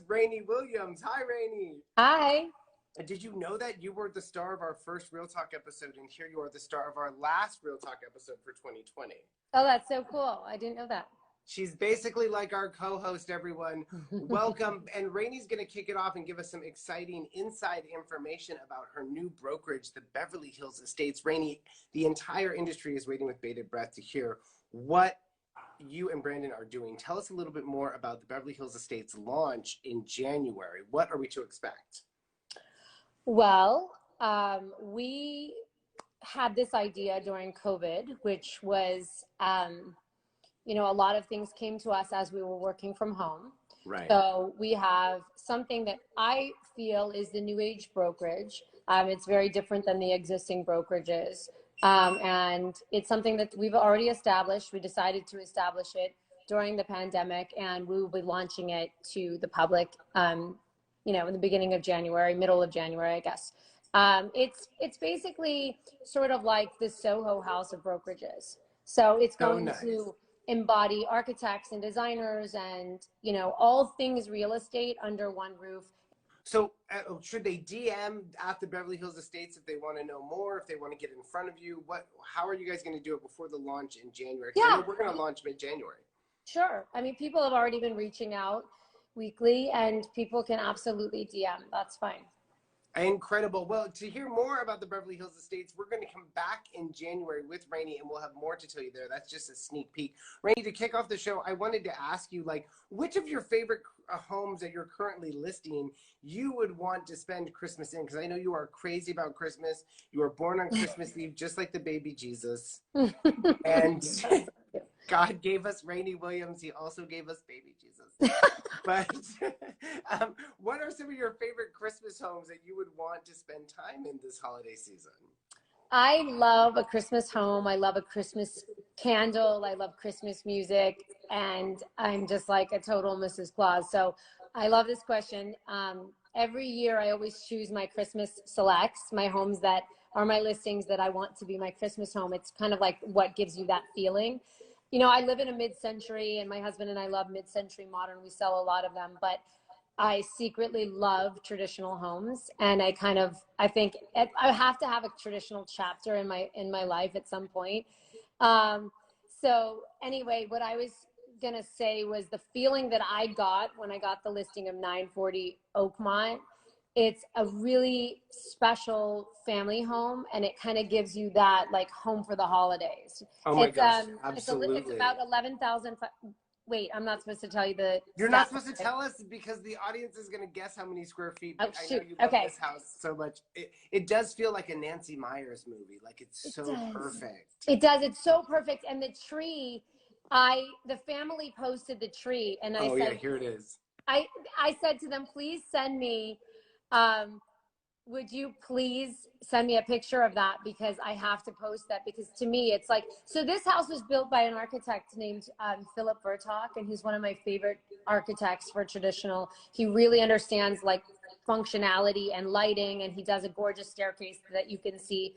Rayni Williams. Hi, Rayni. Hi. Did you know that you were the star of our first Real Talk episode, and here you are the star of our last Real Talk episode for 2020? Oh, that's so cool. I didn't know that. She's basically like our co-host, everyone. Welcome. And Rayni's going to kick it off and give us some exciting inside information about her new brokerage, the Beverly Hills Estates. Rayni, the entire industry is waiting with bated breath to hear what you and Brandon are doing. Tell us a little bit more about the Beverly Hills Estates launch in January. What are we to expect? Well, we had this idea during COVID, which was, a lot of things came to us as we were working from home. Right. So we have something that I feel is the new age brokerage. It's very different than the existing brokerages. And it's something that we've already established. We decided to establish it during the pandemic, and we will be launching it to the public, in the beginning of January, middle of January, I guess. It's basically sort of like the Soho house of brokerages. So it's going to embody architects and designers and, all things real estate under one roof. So should they DM at the Beverly Hills Estates if they want to know more, if they want to get in front of you? How are you guys going to do it before the launch in January? Yeah. We're going to launch mid-January. Sure. I mean, people have already been reaching out weekly, and people can absolutely DM. That's fine. Incredible. Well, to hear more about the Beverly Hills Estates, we're going to come back in January with Rayni, and we'll have more to tell you there. That's just a sneak peek. Rayni, to kick off the show, I wanted to ask you, which of your favorite homes that you're currently listing you would want to spend Christmas in? Because I know you are crazy about Christmas. You were born on Christmas Eve, just like the baby Jesus. And God gave us Rayni Williams. He also gave us baby Jesus. But what are some of your favorite Christmas homes that you would want to spend time in this holiday season? I love a Christmas home. I love a Christmas candle. I love Christmas music. And I'm just like a total Mrs. Claus. So I love this question. Every year I always choose my Christmas selects, my homes that are my listings that I want to be my Christmas home. It's kind of like what gives you that feeling. I live in a mid-century, and my husband and I love mid-century modern. We sell a lot of them, but I secretly love traditional homes. And I think I have to have a traditional chapter in my life at some point. So anyway, what I was going to say was the feeling that I got when I got the listing of 940 Oakmont. It's a really special family home, and it kind of gives you that home for the holidays. Oh my gosh, absolutely. It's about 11,000. Wait, I'm not supposed to tell you the. You're not supposed to tell us because the audience is going to guess how many square feet. Oh, I shoot. know you love this house so much. It does feel like a Nancy Meyers movie. It's so perfect. It does. It's so perfect. And the tree, the family posted the tree, and I said, yeah, here it is. I said to them, please send me. Would you please send me a picture of that, because I have to post that, because to me it's so this house was built by an architect named Philip Vertok, and he's one of my favorite architects for traditional. He really understands functionality and lighting, and he does a gorgeous staircase that you can see,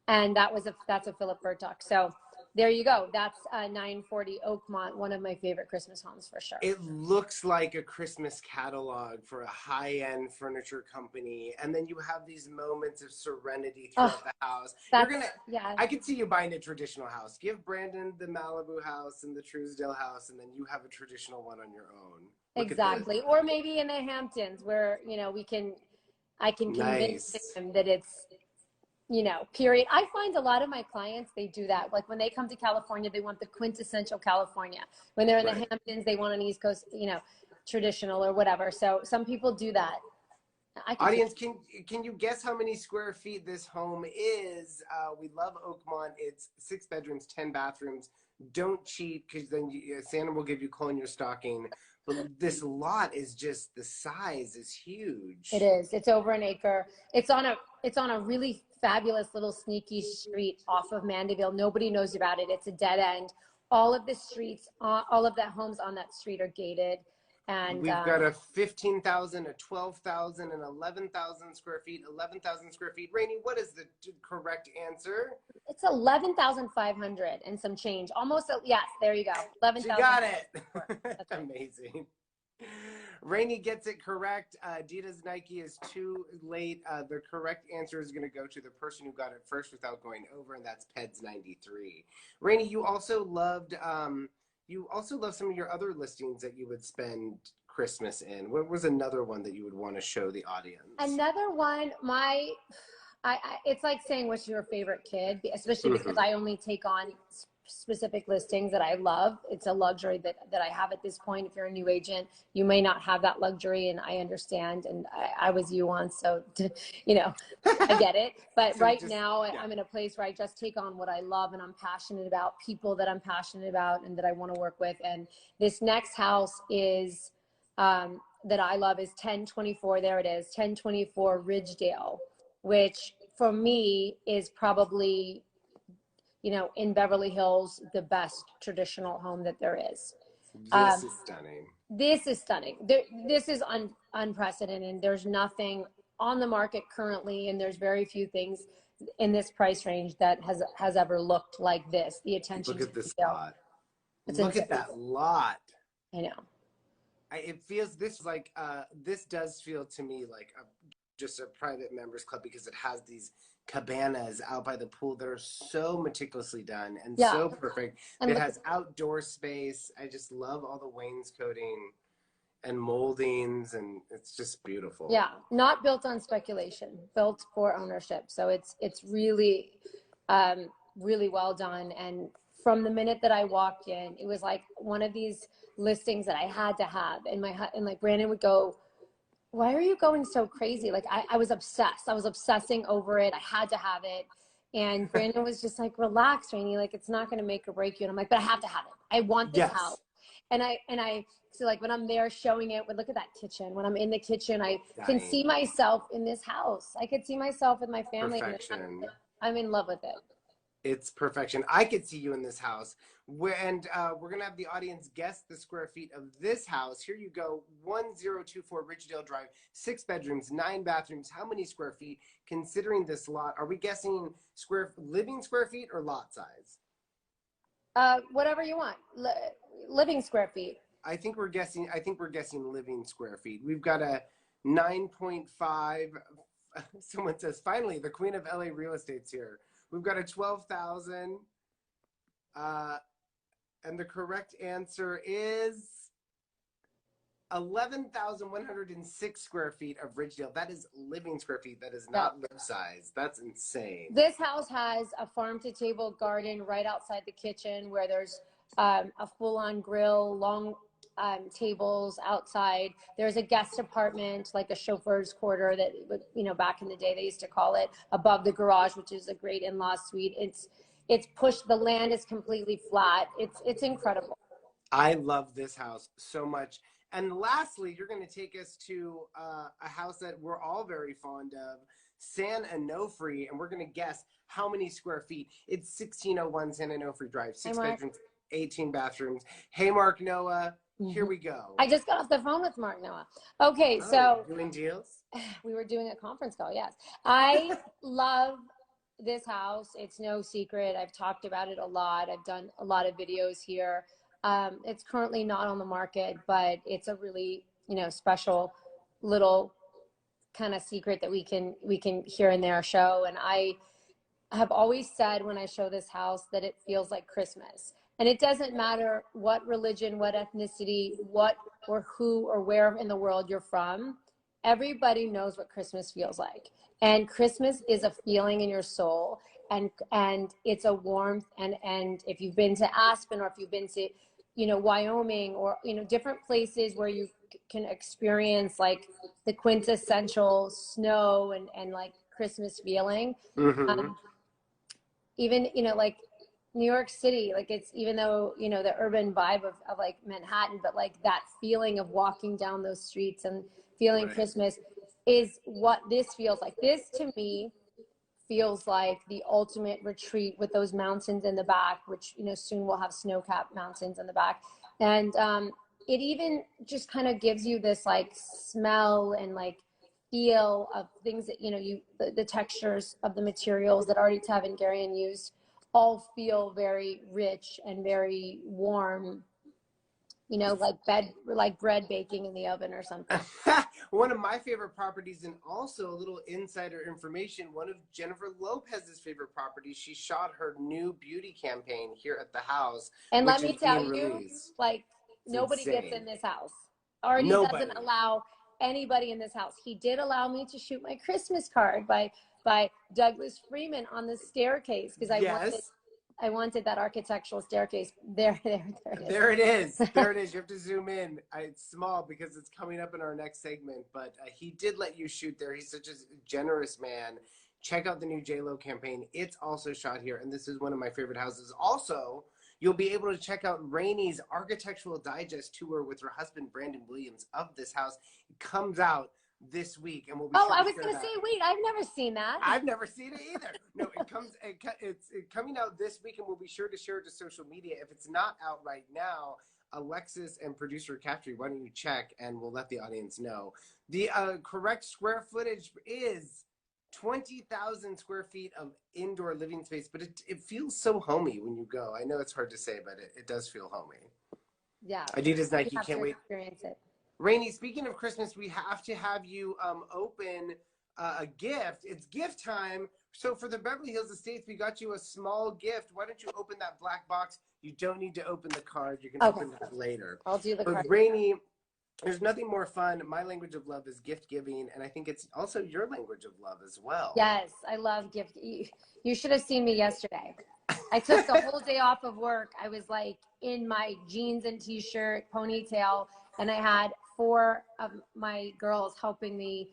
and that's a Philip Vertok. So there you go. That's 940 Oakmont, one of my favorite Christmas homes for sure. It looks like a Christmas catalog for a high-end furniture company. And then you have these moments of serenity throughout the house. I could see you buying a traditional house. Give Brandon the Malibu house and the Trousdale house, and then you have a traditional one on your own. Exactly. Or maybe in the Hamptons where, I can convince him that it's, period. I find a lot of my clients, they do that. When they come to California, they want the quintessential California. When they're in the Hamptons, they want an East Coast, traditional or whatever. So some people do that. Audience, can you guess how many square feet this home is? We love Oakmont. It's 6 bedrooms, 10 bathrooms. Don't cheat, because then Santa will give you coal in your stocking. But this lot is just, the size is huge. It is. It's over an acre. It's on a really fabulous little sneaky street off of Mandeville. Nobody knows about it. It's a dead end. All of the streets, all of the homes on that street are gated. And we've got a 15,000, a 12,000, and 11,000 square feet, 11,000 square feet. Rayni, what is the correct answer? It's 11,500 and some change. Almost, yes, there you go. 11,000. You got it. That's amazing. Rayni gets it correct. Adidas Nike is too late. The correct answer is going to go to the person who got it first without going over, and that's Peds 93. Rayni, you also loved some of your other listings that you would spend Christmas in. What was another one that you would want to show the audience? Another one, it's like saying what's your favorite kid, especially because I only take on specific listings that I love. It's a luxury that I have at this point. If you're a new agent, you may not have that luxury, and I understand, and I was you once, so you know, I get it. But so right now I'm in a place where I just take on what I love and I'm passionate about, people that I'm passionate about and that I want to work with. And this next house is that I love is 1024, there it is, 1024 Ridgedale, which for me is probably, you know, in Beverly Hills, the best traditional home that there is. This is stunning. This is stunning. This is unprecedented. There's nothing on the market currently, and there's very few things in this price range that has ever looked like this. The attention. Look at this lot. Look at that lot. I know. It feels this does feel to me like just a private members club, because it has these cabanas out by the pool that are so meticulously done and so perfect. And it has outdoor space. I just love all the wainscoting and moldings, and it's just beautiful. Yeah, not built on speculation, built for ownership. So it's really, really well done. And from the minute that I walked in, it was like one of these listings that I had to have. And like Brandon would go, "Why are you going so crazy?" Like I was obsessed. I was obsessing over it. I had to have it. And Brandon was just like, "Relax, Rayni. Like, it's not going to make or break you." And I'm like, "But I have to have it. I want this house." And I so like when I'm there showing it, look at that kitchen. When I'm in the kitchen, I can see myself in this house. I could see myself with my family. Perfection. I'm in love with it. It's perfection. I could see you in this house. We're going to have the audience guess the square feet of this house. Here you go. 1024 Ridgedale Drive, 6 bedrooms, 9 bathrooms. How many square feet considering this lot? Are we guessing living square feet or lot size? Whatever you want. Living square feet. I think we're guessing living square feet. We've got a 9.5. Someone says, finally, the queen of LA real estate's here. We've got a 12,000. And the correct answer is 11,106 square feet of Ridgedale. That is living square feet. That is not live size. That's insane. This house has a farm to table garden right outside the kitchen where there's a full-on grill, long tables outside. There's a guest apartment, like a chauffeur's quarter that, you know, back in the day they used to call it, above the garage, which is a great in-law suite. It's pushed. The land is completely flat. It's incredible. I love this house so much. And lastly, you're going to take us to a house that we're all very fond of, San Onofre, and we're going to guess how many square feet. It's 1601 San Onofre Drive, 6 bedrooms, 18 bathrooms. Hey, Mark Noah, here we go. I just got off the phone with Mark Noah. Okay, so doing deals? We were doing a conference call, yes. I love this house. It's no secret. I've talked about it a lot. I've done a lot of videos here. It's currently not on the market, but it's a really, you know, special little kind of secret that we can here and there show. And I have always said when I show this house that it feels like Christmas. And it doesn't matter what religion, what ethnicity, what or who or where in the world you're from. Everybody knows what Christmas feels like. And Christmas is a feeling in your soul, and it's a warmth. And if you've been to Aspen, or if you've been to, you know, Wyoming, or, you know, different places where you can experience like the quintessential snow and like Christmas feeling. Even, you know, like New York City, like it's, even though, you know, the urban vibe of like Manhattan, but like that feeling of walking down those streets and feeling Christmas is what this feels like. This to me feels like the ultimate retreat with those mountains in the back, which, you know, soon we'll have snow-capped mountains in the back. And it even just kind of gives you this like smell and like feel of things that, you know, the textures of the materials that Artie Tavengarian used all feel very rich and very warm. you know, like bread baking in the oven or something. One of my favorite properties, and also a little insider information, one of Jennifer Lopez's favorite properties, she shot her new beauty campaign here at the house. And which let me is tell being you, released. like, It's nobody insane. gets in this house. Artie Nobody. doesn't allow anybody in this house. He did allow me to shoot my Christmas card by Douglas Freeman on the staircase, because I wanted that architectural staircase. There it is. There it is. There it is. You have to zoom in. It's small because it's coming up in our next segment, but he did let you shoot there. He's such a generous man. Check out the new J-Lo campaign. It's also shot here, and this is one of my favorite houses. Also, you'll be able to check out Rayni's Architectural Digest tour with her husband, Brandon Williams, of this house. It comes out this week, and we'll be Oh, sure I to was share going to that. say, wait, I've never seen that. I've never seen it either. No, it's coming out this week, and we'll be sure to share it to social media. If it's not out right now, Alexis and producer Caftry, why don't you check, and we'll let the audience know. The correct square footage is 20,000 square feet of indoor living space, but it feels so homey when you go. I know it's hard to say, but it does feel homey. Yeah. Adidas Nike, You have can't to wait. experience it. Rayni, speaking of Christmas, we have to have you open a gift. It's gift time. So for the Beverly Hills Estates, we got you a small gift. Why don't you open that black box? You don't need to open the card. You can open that later. I'll do the card. Rayni, there's nothing more fun. My language of love is gift giving, and I think it's also your language of love as well. Yes, I love gift. You should have seen me yesterday. I took the whole day off of work. I was like in my jeans and t-shirt, ponytail, and I had 4 of my girls helping me.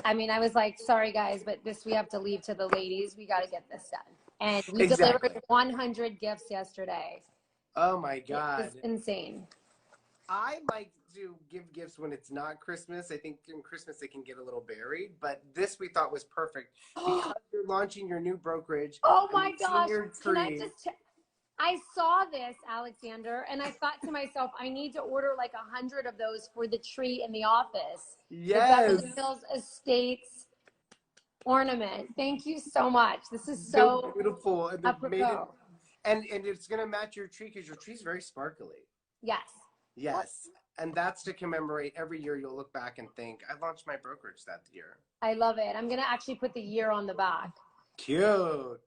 I mean, I was like, sorry guys, but we have to leave to the ladies. We got to get this done. And we delivered 100 gifts yesterday. Oh my God. It was insane. I like to give gifts when it's not Christmas. I think in Christmas they can get a little buried, but this we thought was perfect because you're launching your new brokerage. Oh my gosh. Can I just I saw this, Alexander, and I thought to myself, I need to order like 100 of those for the tree in the office. Yes. The Beverly Hills Estates ornament. Thank you so much. This is so beautiful. And apropos. And it's going to match your tree because your tree's very sparkly. Yes. Yes. And that's to commemorate every year you'll look back and think, I launched my brokerage that year. I love it. I'm going to actually put the year on the back. Cute.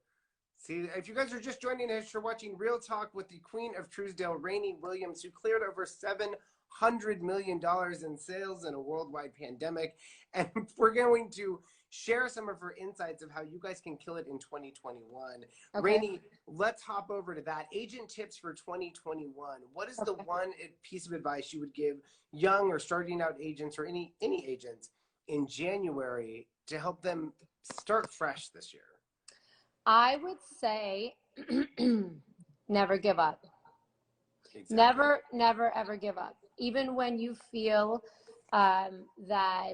See, if you guys are just joining us, you're watching Real Talk with the Queen of Trousdale, Rayni Williams, who cleared over $700 million in sales in a worldwide pandemic. And we're going to share some of her insights of how you guys can kill it in 2021. Okay. Rayni, let's hop over to that. Agent tips for 2021. What is the one piece of advice you would give young or starting out agents or any agents in January to help them start fresh this year? I would say never give up. Exactly. Never, ever give up. Even when you feel that,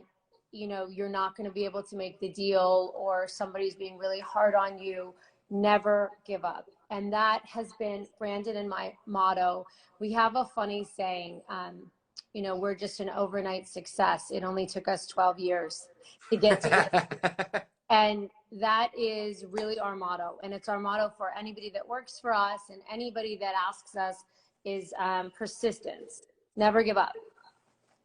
you know, you're not going to be able to make the deal or somebody's being really hard on you, never give up. And that has been Brandon and my motto. We have a funny saying, you know, we're just an overnight success. It only took us 12 years to get to it. And that is really our motto. And it's our motto for anybody that works for us and anybody that asks us is persistence. Never give up.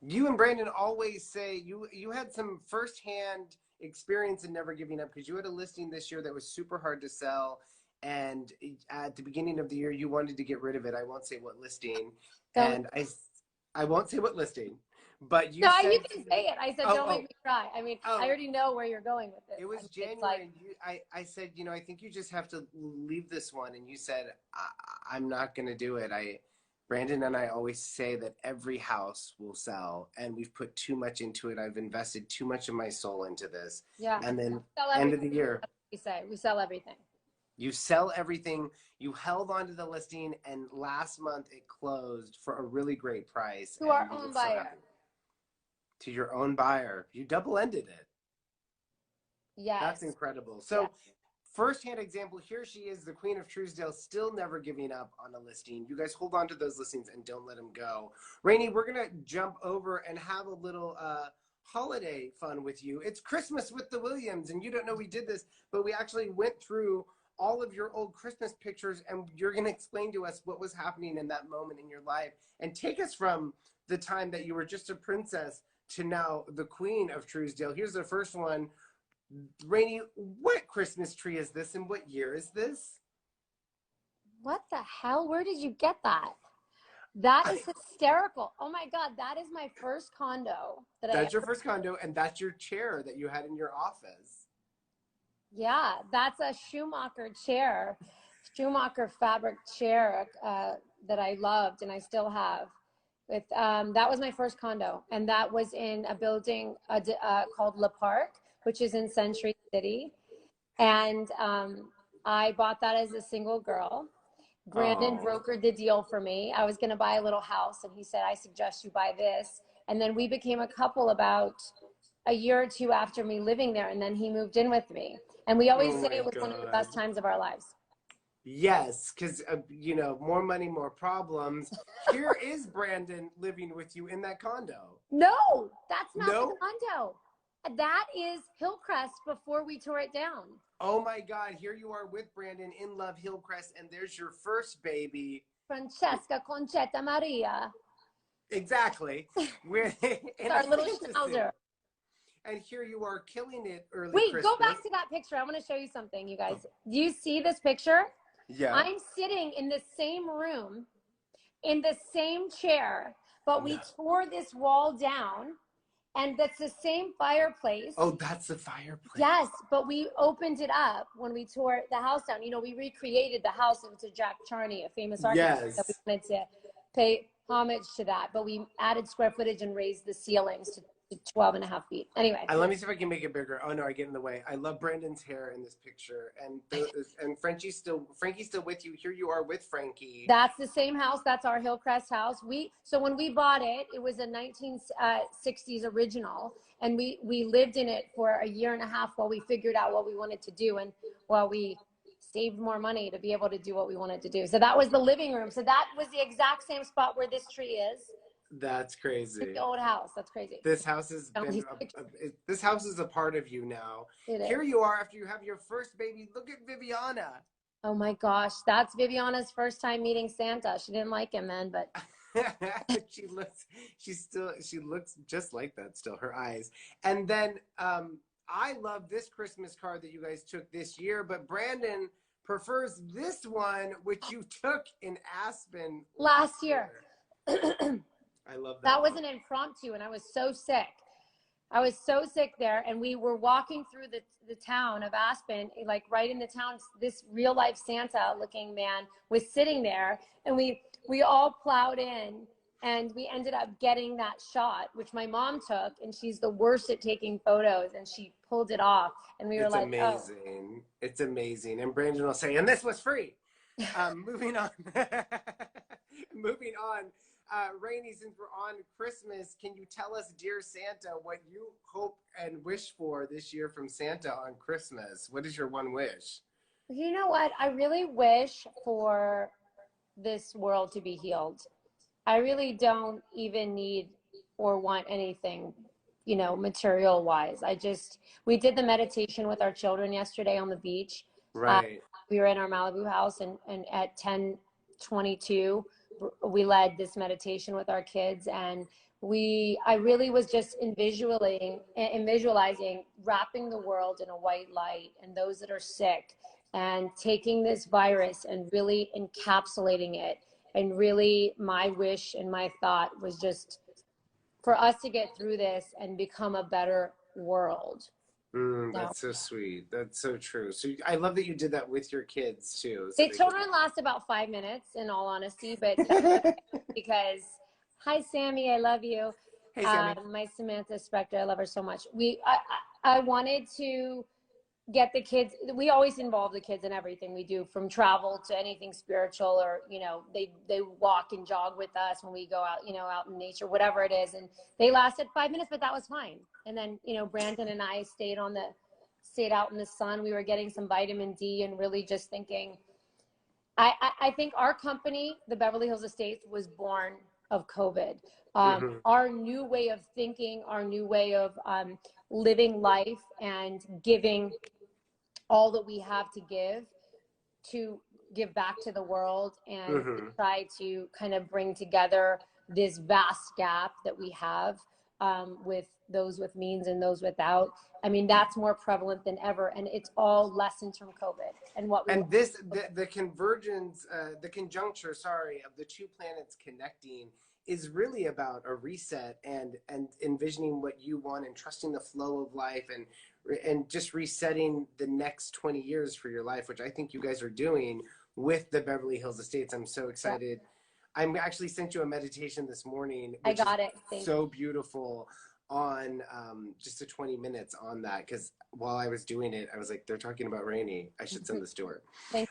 You and Brandon always say you had some firsthand experience in never giving up because you had a listing this year that was super hard to sell. And at the beginning of the year, you wanted to get rid of it. I won't say what listing. And I won't say what listing. But you said, you can say it. I said, don't make me cry. I mean, I already know where you're going with this. It was January. And I said, you know, I think you just have to leave this one. And you said, I'm not going to do it. Brandon and I always say that every house will sell. And we've put too much into it. I've invested too much of my soul into this. Yeah. And then end of the year. We sell everything. You sell everything. You held on to the listing. And last month it closed for a really great price. To our own buyer. To your own buyer. You double-ended it. Yes. That's incredible. So firsthand example, here she is, the Queen of Trousdale, still never giving up on a listing. You guys hold on to those listings and don't let them go. Rayni, we're going to jump over and have a little holiday fun with you. It's Christmas with the Williams, and you don't know we did this, but we actually went through all of your old Christmas pictures, and you're going to explain to us what was happening in that moment in your life and take us from the time that you were just a princess to now the queen of Trousdale. Here's the first one. Rayni, what Christmas tree is this and what year is this? What the hell? Where did you get that? That is hysterical. Oh my God, that is my first condo. That's your first condo, and that's your chair that you had in your office. Yeah, that's a Schumacher chair, Schumacher fabric chair that I loved and I still have. With that was my first condo, and that was in a building called Le Parc, which is in Century City. And I bought that as a single girl. Brandon brokered the deal for me. I was going to buy a little house, and he said, I suggest you buy this. And then we became a couple about a year or two after me living there, and then he moved in with me. And we always say it was one of the best times of our lives. Yes, because, you know, more money, more problems. Here is Brandon living with you in that condo. No, that's not the condo. That is Hillcrest before we tore it down. Oh my God, here you are with Brandon in Love Hillcrest, and there's your first baby. Francesca Concetta Maria. Exactly. Our little schnauzer. And here you are killing it early Wait, Christmas. go back to that picture. I want to show you something, you guys. Do you see this picture? Yeah. I'm sitting in the same room, in the same chair, but we tore this wall down. And that's the same fireplace. Oh, that's the fireplace. Yes, but we opened it up when we tore the house down. You know, we recreated the house into Jack Charney, a famous architect. Yes. So we wanted to pay homage to that. But we added square footage and raised the ceilings to 12 and a half feet. Anyway. Let me see if I can make it bigger. Oh no, I get in the way. I love Brandon's hair in this picture. And Frankie's still with you. Here you are with Frankie. That's the same house. That's our Hillcrest house. So when we bought it, it was a 1960s original. And we lived in it for a year and a half while we figured out what we wanted to do. And while we saved more money to be able to do what we wanted to do. So that was the living room. So that was the exact same spot where this tree is. That's crazy. The old house. That's crazy. This house has been this house is a part of you now. Here you are after you have your first baby. Look at Viviana. Oh my gosh, that's Viviana's first time meeting Santa. She didn't like him, man, but she looks just like that still, her eyes. And then I love this Christmas card that you guys took this year, but Brandon prefers this one, which you took in Aspen last year. I love that. That was an impromptu, and I was so sick. I was so sick there, and we were walking through the town of Aspen, like right in the town. This real life Santa looking man was sitting there, and we all plowed in, and we ended up getting that shot, which my mom took, and she's the worst at taking photos, and she pulled it off, and we were like, amazing. Oh. It's amazing. And Brandon will say, and this was free. Moving on. Moving on. Rayni, since we're on Christmas, can you tell us, dear Santa, what you hope and wish for this year from Santa on Christmas? What is your one wish? You know what? I really wish for this world to be healed. I really don't even need or want anything, you know, material wise. We did the meditation with our children yesterday on the beach. Right. We were in our Malibu house, and at 10:22, we led this meditation with our kids, and I really was just visualizing wrapping the world in a white light, and those that are sick, and taking this virus and really encapsulating it. And really my wish and my thought was just for us to get through this and become a better world. That's so sweet. That's so true. So I love that you did that with your kids too. The children last about 5 minutes, in all honesty, but because, hi Sammy, I love you. Hey Sammy. My Samantha Spector, I love her so much. I wanted to get the kids. We always involve the kids in everything we do, from travel to anything spiritual, or they walk and jog with us when we go out, out in nature, whatever it is. And they lasted 5 minutes, but that was fine. And then Brandon and I stayed out in the sun. We were getting some vitamin D and really just thinking. I think our company, the Beverly Hills Estates, was born of COVID. Our new way of thinking, our new way of living life and giving all that we have to give to give back to the world and Mm-hmm. try to kind of bring together this vast gap that we have with those with means and those without. I mean, that's more prevalent than ever, and it's all lessons from COVID and what we. And this, the convergence, the conjuncture, sorry, of the two planets connecting is really about a reset and envisioning what you want and trusting the flow of life and just resetting the next 20 years for your life, which I think you guys are doing with the Beverly Hills Estates. I'm so excited. Yeah. I actually sent you a meditation this morning, which I got is it. so beautiful, on just a 20 minutes on that, because while I was doing it, I was like, they're talking about Rayni. I should send this to her.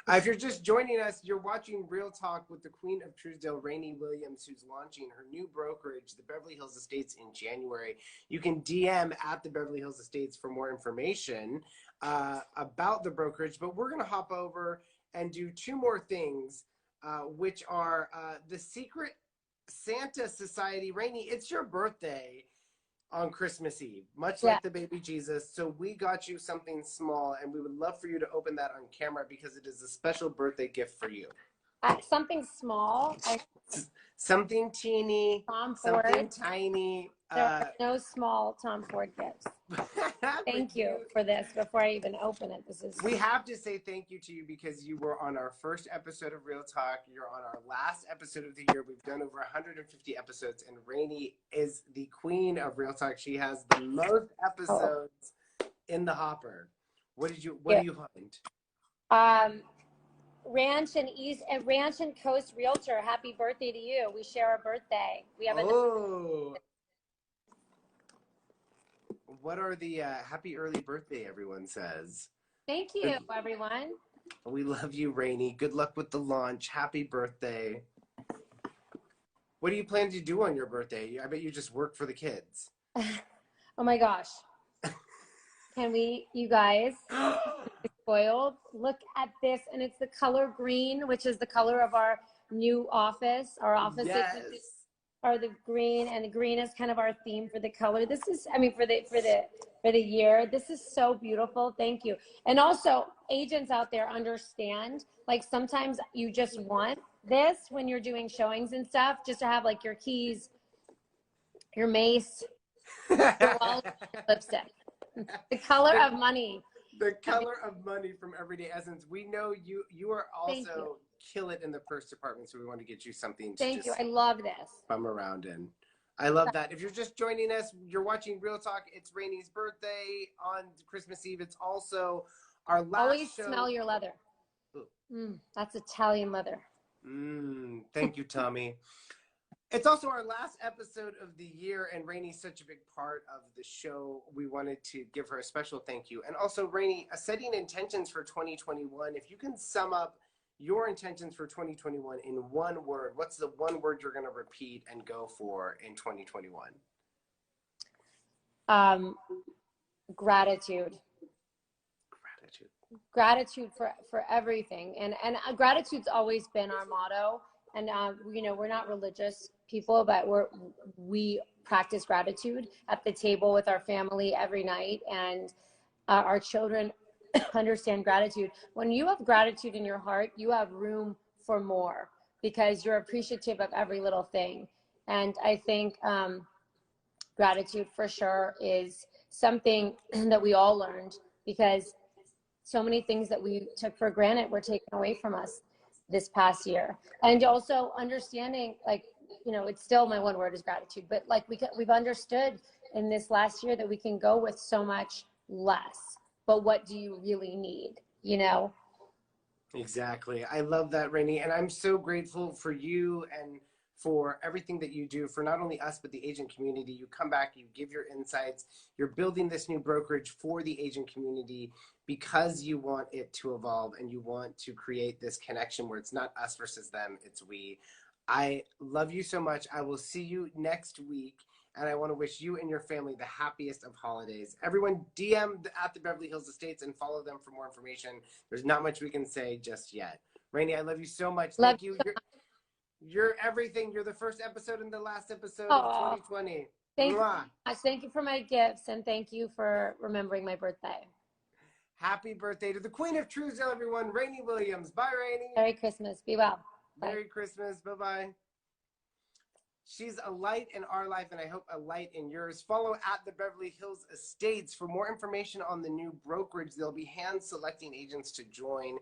If you're just joining us, you're watching Real Talk with the Queen of Trousdale, Rayni Williams, who's launching her new brokerage, the Beverly Hills Estates, in January. You can DM at the Beverly Hills Estates for more information about the brokerage, but we're going to hop over and do two more things, which are the Secret Santa Society. Rayni, it's your birthday on Christmas Eve, much like the baby Jesus. So we got you something small, and we would love for you to open that on camera because it is a special birthday gift for you. Something small. Something teeny, Tom something Ford. tiny. There are no small Tom Ford gifts. Thank you for this. Before I even open it, we have to say thank you to you because you were on our first episode of Real Talk. You're on our last episode of the year. We've done over 150 episodes, and Rayni is the queen of Real Talk. She has the most episodes in the hopper. What do you find? Ranch and Coast Realtor. Happy birthday to you. We share a birthday. We have What are the happy early birthday, everyone says. Thank you, everyone. We love you, Rayni. Good luck with the launch. Happy birthday. What do you plan to do on your birthday? I bet you just work for the kids. Oh my gosh. Can you guys, spoiled? Look at this, and it's the color green, which is the color of our new office. Our offices are the green, and the green is kind of our theme for the color. This is, I mean, for the year. This is so beautiful. Thank you. And also, agents out there understand, like, sometimes you just want this when you're doing showings and stuff, just to have like your keys, your mace, your wallet, your lipstick. The color of money. The color of money from Everyday Essence. We know you are also kill it in the purse department, so we want to get you something to Thank you. I love this. Bum around in. I love that. If you're just joining us, you're watching Real Talk. It's Rayni's birthday on Christmas Eve. It's also our last Always show. Smell your leather. That's Italian leather. Thank you, Tommy. It's also our last episode of the year, and Rayni's such a big part of the show. We wanted to give her a special thank you. And also, Rayni, setting intentions for 2021. If you can sum up your intentions for 2021 in one word, what's the one word you're going to repeat and go for in 2021? Gratitude. Gratitude for everything. And gratitude's always been our motto. And, we're not religious people, but we practice gratitude at the table with our family every night. And our children understand gratitude. When you have gratitude in your heart, you have room for more because you're appreciative of every little thing. And I think gratitude for sure is something that we all learned, because so many things that we took for granted were taken away from us this past year. And also understanding, like, it's still, my one word is gratitude, but like we've understood in this last year that we can go with so much less, but what do you really need, Exactly. I love that, Rayni. And I'm so grateful for you and for everything that you do for not only us, but the agent community. You come back, you give your insights, you're building this new brokerage for the agent community because you want it to evolve and you want to create this connection where it's not us versus them, it's we. I love you so much. I will see you next week. And I want to wish you and your family the happiest of holidays. Everyone, DM at the Beverly Hills Estates and follow them for more information. There's not much we can say just yet. Rayni, I love you so much. Thank you. You're everything. You're the first episode and the last episode of 2020. Thank you. Thank you for my gifts, and thank you for remembering my birthday. Happy birthday to the Queen of Trousdale, everyone, Rayni Williams. Bye, Rayni. Merry Christmas. Be well. Bye. Merry Christmas. Bye-bye. She's a light in our life, and I hope a light in yours. Follow at the Beverly Hills Estates for more information on the new brokerage. They'll be hand-selecting agents to join.